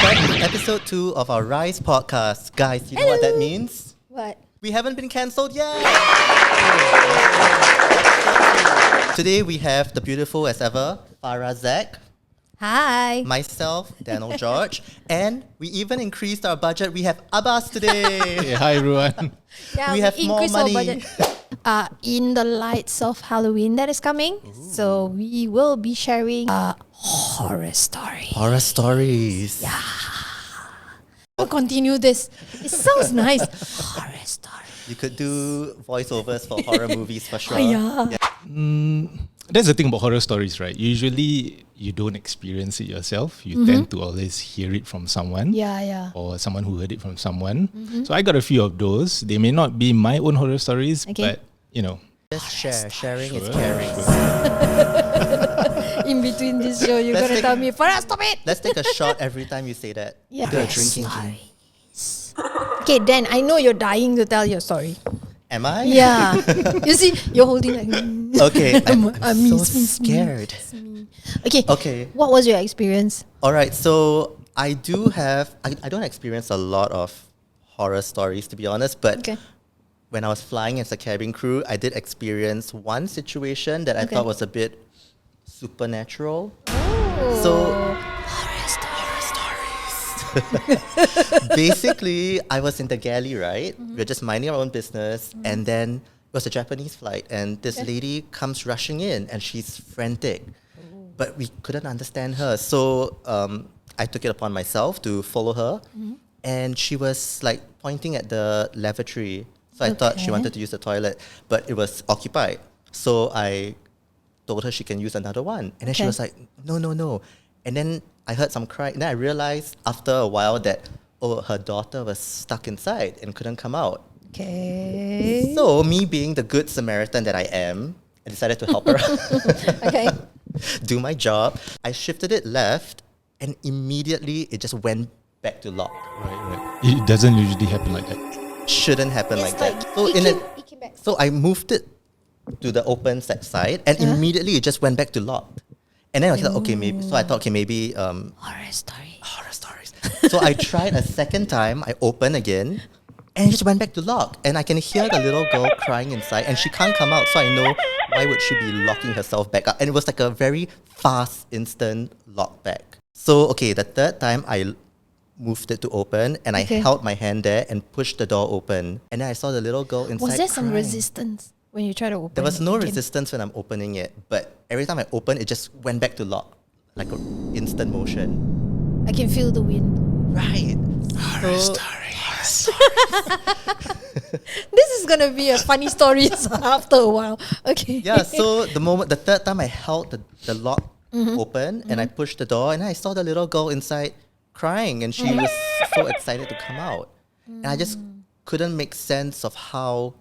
back with episode 2 of our Rise podcast. Guys, you know what that means? What? We haven't been cancelled yet! Today we have the beautiful as ever, Farah Zach, Hi. myself, Dannel George, and we even increased our budget. We have Abbas today. Hey, hi everyone. Yeah, we have more increased our money. budget. In the lights of Halloween that is coming, so we will be sharing a horror story. Horror stories. Yeah. We'll continue this. It sounds nice. Horror story. You could do voiceovers for horror movies for sure. Yeah. That's the thing about horror stories, right? Usually you don't experience it yourself. You tend to always hear it from someone. Yeah. Or someone who heard it from someone. So I got a few of those. They may not be my own horror stories, but you know. Just share. Sharing is Sure, caring. In between this show, you're Let's gonna take- tell me, Farah, stop it. Let's take a shot every time you say that. Yeah. Do a drinking game. Stories. Okay, Dan, I know you're dying to tell your story. Am I? Yeah. You see, you're holding like. Okay, I'm me, so me, me. scared. Okay. Okay. What was your experience? All right, so I do have, I don't experience a lot of horror stories to be honest, but Okay. when I was flying as a cabin crew, I did experience one situation that I Okay. thought was a bit supernatural. Oh. So, Horror story. basically, I was in the galley, right? We were just minding our own business, and then it was a Japanese flight, and this lady comes rushing in, and she's frantic, but we couldn't understand her. So I took it upon myself to follow her, and she was like pointing at the lavatory. So I thought she Okay. wanted to use the toilet, but it was occupied. So I told her she can use another one, and then she Okay. was like, "No." And then I heard some cry. And then I realized after a while that her daughter was stuck inside and couldn't come out. Okay. So me being the good Samaritan that I am, I decided to help her Okay. do my job. I shifted it left, and immediately it just went back to lock. Right. It doesn't usually happen like that. Shouldn't happen like that. So it came back. so I moved it to the open side, and immediately it just went back to locked. And then I thought, okay, maybe. So I thought, okay, maybe Horror story. horror stories. So I tried a second time. I opened again, and it just went back to lock. And I can hear the little girl crying inside, and she can't come out. So I know, why would she be locking herself back up? And it was like a very fast, instant lock back. So okay, the third time I moved it to open, and I held my hand there and pushed the door open. And then I saw the little girl inside. Was there some crying. resistance when you try to open? There was no it? resistance when I'm opening it, but every time I open, it just went back to lock, like an instant motion. I can feel the wind. Right. Horror So- stories. This is gonna be a funny story after a while. Okay. Yeah, so the third time I held the lock open and I pushed the door, and I saw the little girl inside crying, and she was so excited to come out. And I just couldn't make sense of how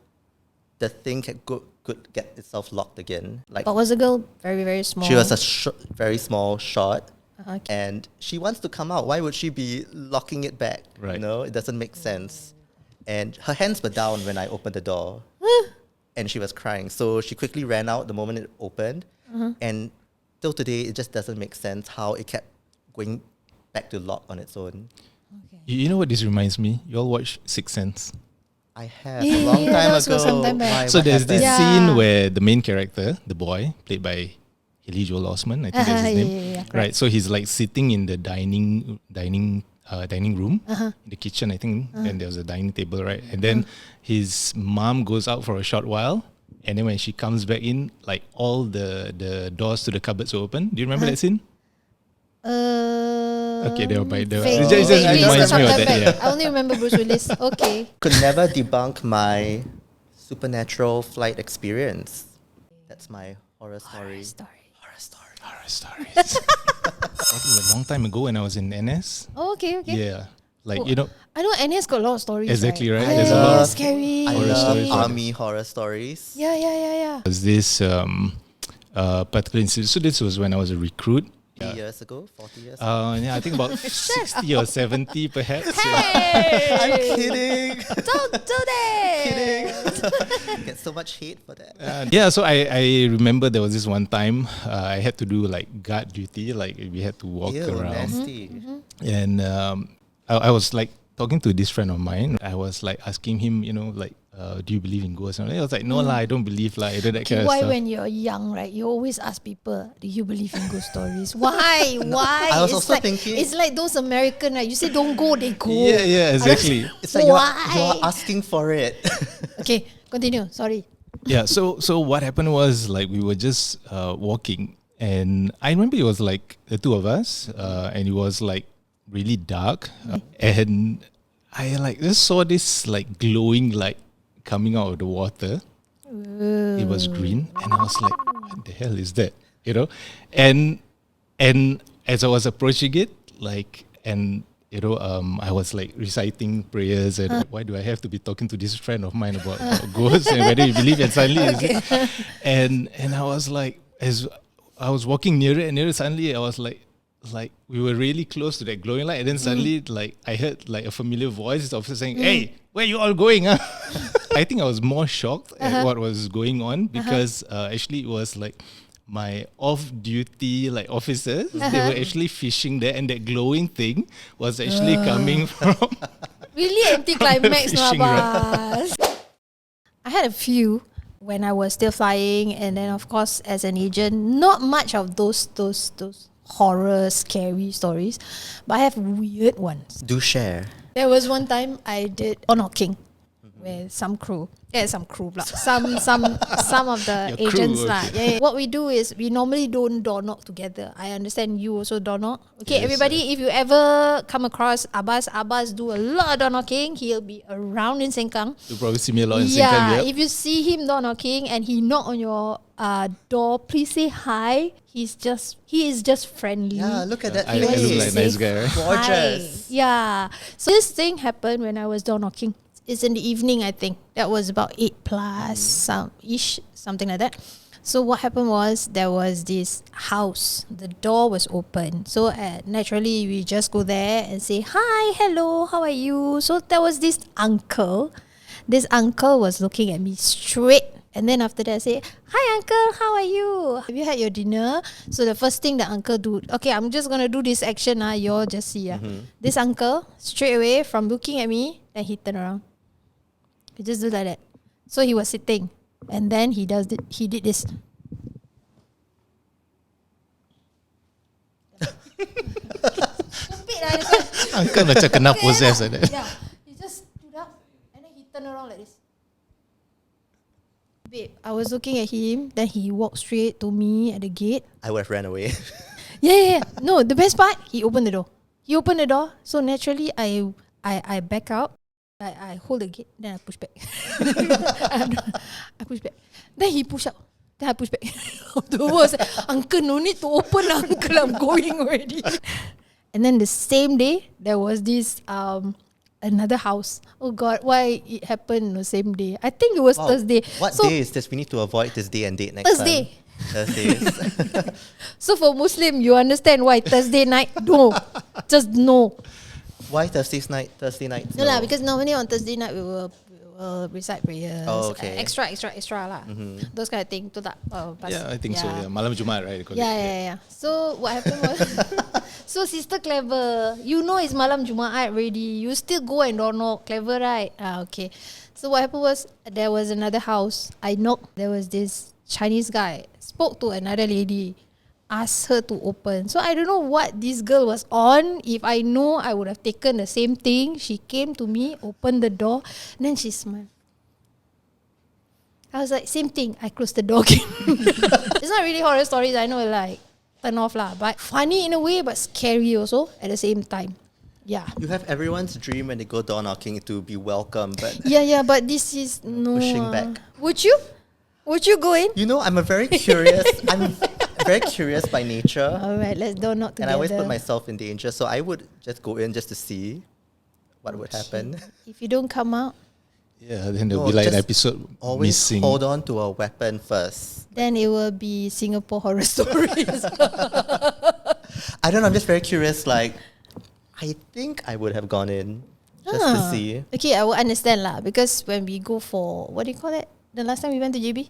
the thing could get itself locked again. Like, But was the girl very, very small? she was a very small shot. Okay. And she wants to come out. Why would she be locking it back? Right. You know, it doesn't make sense. And her hands were down when I opened the door. And she was crying. So she quickly ran out the moment it opened. And till today, it just doesn't make sense how it kept going back to lock on its own. You know what this reminds me? You all watch Sixth Sense. I have a long Yeah, time that was ago. some time back. Why, So what there's this happened? Yeah. scene where the main character, the boy, played by Haley Joel Osment, I think that's his name. Yeah, Right. So he's like sitting in the dining room, in the kitchen, I think, and there's a dining table, right? And then his mom goes out for a short while, and then when she comes back in, like all the doors to the cupboards are open. Do you remember that scene? Okay, never mind. Fake. It just Fake reminds me of sometime that. back. Yeah. I only remember Bruce Willis. Okay. Could never debunk my supernatural flight experience. That's my horror story. Horror stories. Probably a long time ago when I was in NS. Oh, okay. Yeah. Like, Oh, you know, I know NS got a lot of stories. Exactly, right? Yeah, There's a yeah, lot yeah, of scary. I Horror love stories, right? army horror stories. Yeah. there's this particular incident. So this was when I was a recruit. 40 years ago, 40 years. Yeah, I think about 60 or 70 perhaps. Hey! I'm kidding. Don't do that. Kidding. Get so much hate for that. Yeah, so I remember there was this one time I had to do like guard duty, like we had to walk Ew, around. nasty. And I was like talking to this friend of mine. I was like asking him, like, do you believe in ghosts? And I was like, no lah, I don't believe lah. I do that kind of Why stuff. when you're young, right, you always ask people, do you believe in ghost stories? Why? Why? I was It's also like, thinking- it's like those American, right? You say don't go, they go. Yeah, exactly. It's like you're Why? asking for it. Okay, continue. Sorry. Yeah, so what happened was like we were just walking, and I remember it was like the two of us, and it was like really dark, and I like just saw this like glowing light coming out of the water. It was green, and I was like, "What the hell is that?" And as I was approaching it, like, and I was like reciting prayers, and why do I have to be talking to this friend of mine about ghosts and whether you believe? And suddenly, and I was like, as I was walking nearer and nearer, suddenly I was like we were really close to that glowing light, and then suddenly like I heard like a familiar voice of saying, "Hey, where you all going?" Huh? I think I was more shocked at what was going on because actually it was like my off-duty like officers. They were actually fishing there, and that glowing thing was actually coming from. Really anticlimax, no, Fishing rod. Abbas. I had a few when I was still flying, and then of course as an agent, not much of those horror, scary stories, but I have weird ones. Do share. There was one time I did door knocking with some crew. Yeah, some crew lah. Some of the Your crew, agents lah. okay. Yeah. What we do is we normally don't door knock together. I understand you also door knock. Okay, Yes, everybody, if you ever come across Abbas do a lot of door knocking. He'll be around in Sengkang. You probably see me a lot in Yeah, Sengkang. if you see him door knocking and he knock on your door, please say hi. He is just friendly. Yeah, look at that I face. look like a nice guy, right? Gorgeous. Hi. Yeah. So this thing happened when I was door knocking. It's in the evening, I think. That was about 8 plus something like that. So what happened was there was this house. The door was open. So naturally we just go there and say, "Hi, hello, how are you?" So there was this uncle. This uncle was looking at me straight. And then after that I say, "Hi uncle, how are you? Have you had your dinner?" So the first thing the uncle do, okay, I'm just going to do this action. You all just see. This uncle, straight away from looking at me, then he turned around. He just do like that. So he was sitting. And then he did this. Stupid lah. Uncle macam kena possess like that. Yeah. He just stood up and then he turned around like this. Babe, I was looking at him, then he walked straight to me at the gate. I would have ran away. Yeah. No, the best part, he opened the door. So naturally, I back out. I hold the gate, then I push back. I push back. Then he push out. Then I push back. Afterwards, "Uncle, no need to open, uncle. I'm going already." And then the same day, there was this another house. Oh God, why it happened the same day? I think it was Wow. Thursday. What So, day is this? We need to avoid this day and date next Thursday. time. Thursdays. So for Muslim, you understand why Thursday night? No, just no. Why Thursday night? No lah, because normally on Thursday night we will recite prayers. Oh, okay. Extra lah. Those kind of thing. Tu tak? Yeah, I think so. Yeah, malam Jumaat, right? they call it. Yeah. So what happened was, so sister clever. You know it's malam Jumaat already. You still go and door knock. Clever, right? Okay. So what happened was there was another house. I knocked. There was this Chinese guy spoke to another lady. Asked her to open. So I don't know what this girl was on. If I know, I would have taken the same thing. She came to me, opened the door, and then she smiled. I was like, same thing. I closed the door again. It's not really horror stories. I know, like, turn off lah. But funny in a way, but scary also at the same time. Yeah. You have everyone's dream when they go door knocking to be welcome, but Yeah, but this is no. Pushing back. Would you go in? you know, I'm very curious by nature, Alright, let's door knock and together. I always put myself in danger. So I would just go in just to see what would happen. If you don't come out, Yeah, then there'll No, be like an just episode Always missing. hold on to a weapon first. then it will be Singapore horror stories. I don't know. I'm just very curious. Like, I think I would have gone in just to see. Okay, I will understand lah, because when we go for, what do you call it? The last time we went to JB?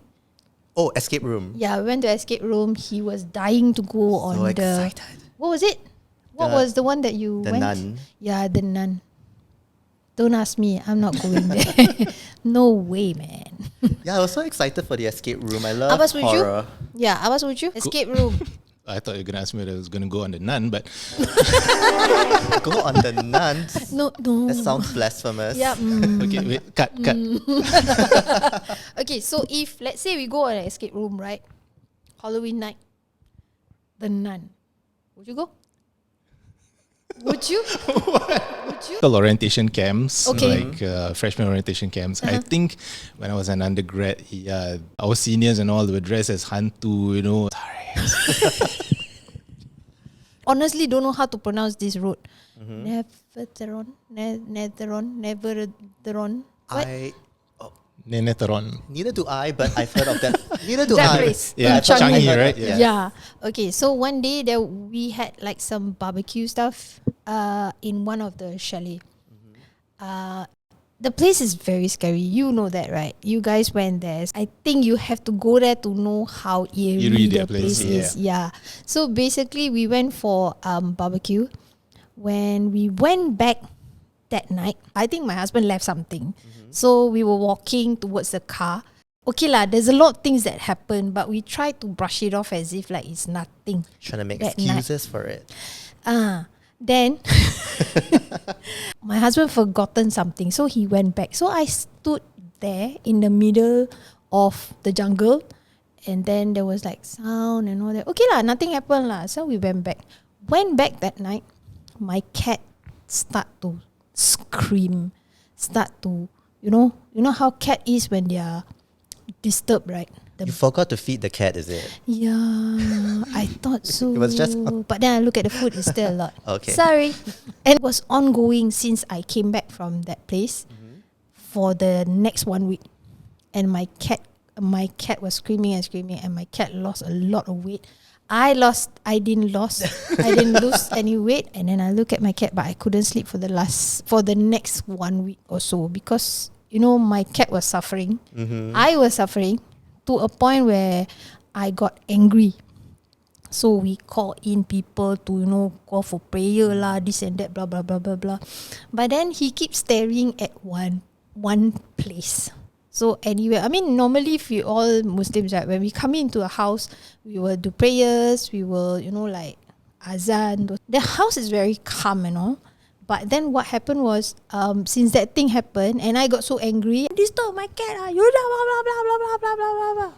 Oh, escape room. Yeah, we went to escape room. He was dying to go So on the. excited. What was it? What was the one that you The went? Nun. Yeah, the Nun. Don't ask me. I'm not going there. No way, man. Yeah, I was so excited for the escape room. I love Abbas, would you? horror. Yeah, Abbas, would you? Escape room. I thought you were gonna ask me whether I was gonna go on the Nun, but Go on the nuns. No. That sounds blasphemous. Yeah. okay, wait, cut. Okay, so if let's say we go on an escape room, right? Halloween night, the Nun. Would you go? Would you? Would you? Well, orientation camps, Okay. like freshman orientation camps. I think when I was an undergrad, our seniors and all were dressed as hantu, you know. Honestly, don't know how to pronounce this road. Netheron. What? Neneteron. Neither do I, but I've heard of that. Neither do That I. place. Yeah, In Changi. Changi, I've heard right? of- Yeah. Okay, so one day we had like some barbecue stuff in one of the chalet. The place is very scary. You know that, right? You guys went there. I think you have to go there to know how eerie the that place, place is. Yeah. So basically, we went for barbecue. When we went back that night, I think my husband left something. So we were walking towards the car. Okay lah, there's a lot of things that happen, but we try to brush it off as if like it's nothing. Trying to make That night. excuses for it. Then my husband forgotten something, so he went back. So I stood there in the middle of the jungle, and then there was like sound and all that. Okay lah, nothing happened lah. So we went back. Went back that night, my cat start to scream, start to you know how cat is when they are disturbed, right? You forgot to feed the cat, is it? Yeah, I thought so. It was just- but then I look at the food, it's still a lot. Okay. Sorry. And it was ongoing since I came back from that place for the next 1 week. And my cat was screaming and screaming, and my cat lost a lot of weight. I didn't lose any weight, and then I look at my cat, but I couldn't sleep for the next 1 week or so because my cat was suffering. I was suffering to a point where I got angry. So we called in people to call for prayer lah, this and that, blah blah blah blah blah. But then he keeps staring at one place. So anyway, I mean normally if we all Muslims, right, when we come into a house, we will do prayers, we will like azan. The house is very calm and all. But then what happened was, since that thing happened, and I got so angry, disturb my cat, you blah blah blah blah blah blah blah blah blah.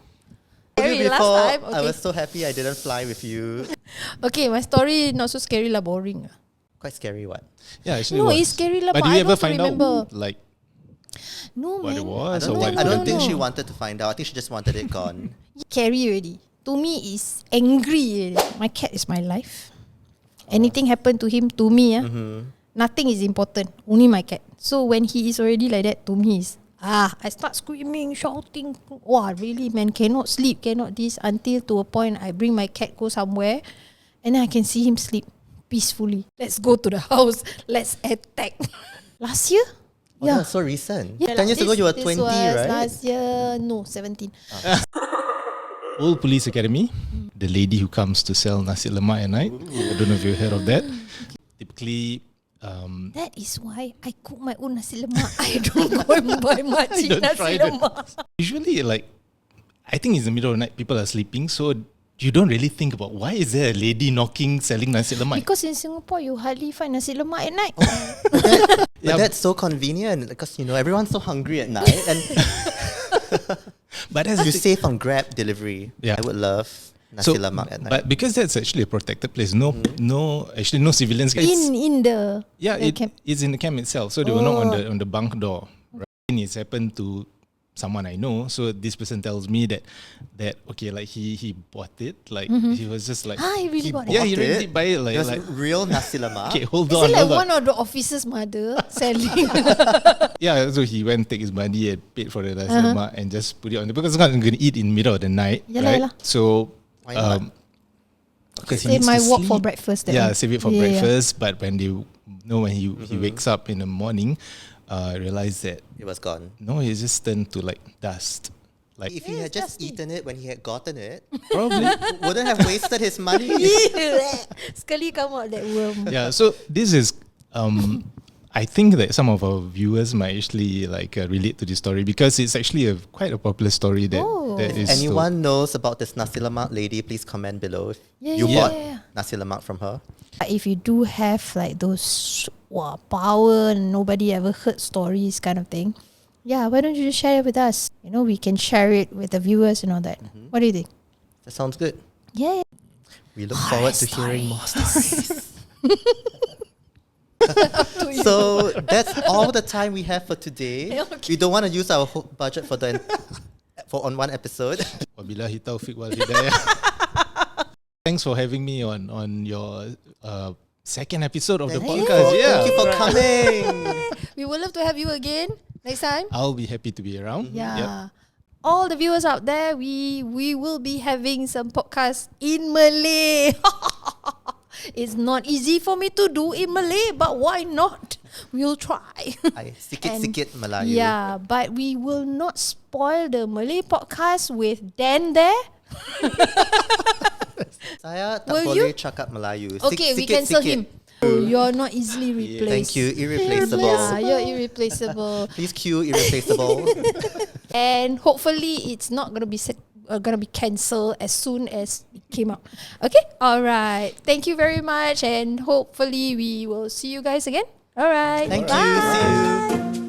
Scary last Before, time. I was so happy I didn't fly with you. Okay, my story not so scary lah, boring. Quite scary, what? Yeah, actually, No, it was. it's scary lah, But but do I you ever don't find remember. out like No, what man. it I was don't, or what? think, I don't no, think no. she wanted to find out. I think she just wanted it gone. Scary already. To me, is angry already. My cat is my life. Anything happen to him, to me, nothing is important. Only my cat. So when he is already like that, to me is I start screaming, shouting. Wow, really, man, cannot sleep, cannot this, until to a point I bring my cat go somewhere, and then I can see him sleep peacefully. Let's go to the house. Let's attack. Last year. Oh, that was so recent. Yeah, 10 years ago, you were 20, was right? Last year, no, 17. Old Police Academy, the lady who comes to sell nasi lemak at night. I don't know if you heard of that. Typically, That is why I cook my own nasi lemak. I don't go and buy makcik don't nasi try that. lemak. usually I think it's the middle of the night, people are sleeping, so you don't really think about why is there a lady knocking selling nasi lemak. Because in Singapore, you hardly find nasi lemak at night. But that's so convenient because, everyone's so hungry at night. And But that's you save on Grab delivery. Yeah. I would love nasi lemak at night. But because that's actually a protected place, no civilians. in the camp. It's in the camp itself. So they will knock on the bunk door. Right? And it's happened to someone I know. So this person tells me that okay, like he bought it. Like he was just like, He really bought it. yeah, he Bought really it? did buy it. Like, It was real nasi lemak. okay, hold Is on, it like hold one on. of the officer's mother selling? Yeah, so he went take his money and paid for the nasi lemak and just put it on because he's not going to eat in the middle of the night, Yalah, right? yalah. So, Why not? because Save my walk for breakfast. that Yeah, one. save it for Yeah, yeah. breakfast. But when when he wakes up in the morning, realize that It was gone. no, he just turned to like dust. Like If he had just eaten it when he had gotten it, probably. wouldn't have wasted his money. Sekali come out that worm. Yeah. So this is I think that some of our viewers might actually like relate to this story because it's actually quite a popular story that, that is Anyone knows about this nasi lemak lady, please comment below if Yeah, you yeah, bought yeah. nasi lemak from her. If you do have like those power and nobody ever heard stories kind of thing, yeah, why don't you just share it with us? You know, we can share it with the viewers and all that. What do you think? That sounds good. Yeah. We look forward to hearing more stories. So that's all the time we have for today. Okay. We don't want to use our whole budget for on one episode. Wabillahi taufiq wal hidayah. Thanks for having me on your second episode of the podcast. Thank you for coming. We would love to have you again next time. I'll be happy to be around. Yeah. Yep. All the viewers out there, we will be having some podcasts in Malay. It's not easy for me to do in Malay, but why not? We'll try. Sikit-sikit Melayu. Yeah, but we will not spoil the Malay podcast with Dan there. Saya tak Will boleh you? cakap Melayu. Okay, we cancel him. You're not easily replaced. Thank you, irreplaceable. Yeah, you're irreplaceable. Please cue irreplaceable. And hopefully it's not gonna be cancelled as soon as it came out. Okay, all right. Thank you very much, and hopefully we will see you guys again. All right, Thank bye. you. See you.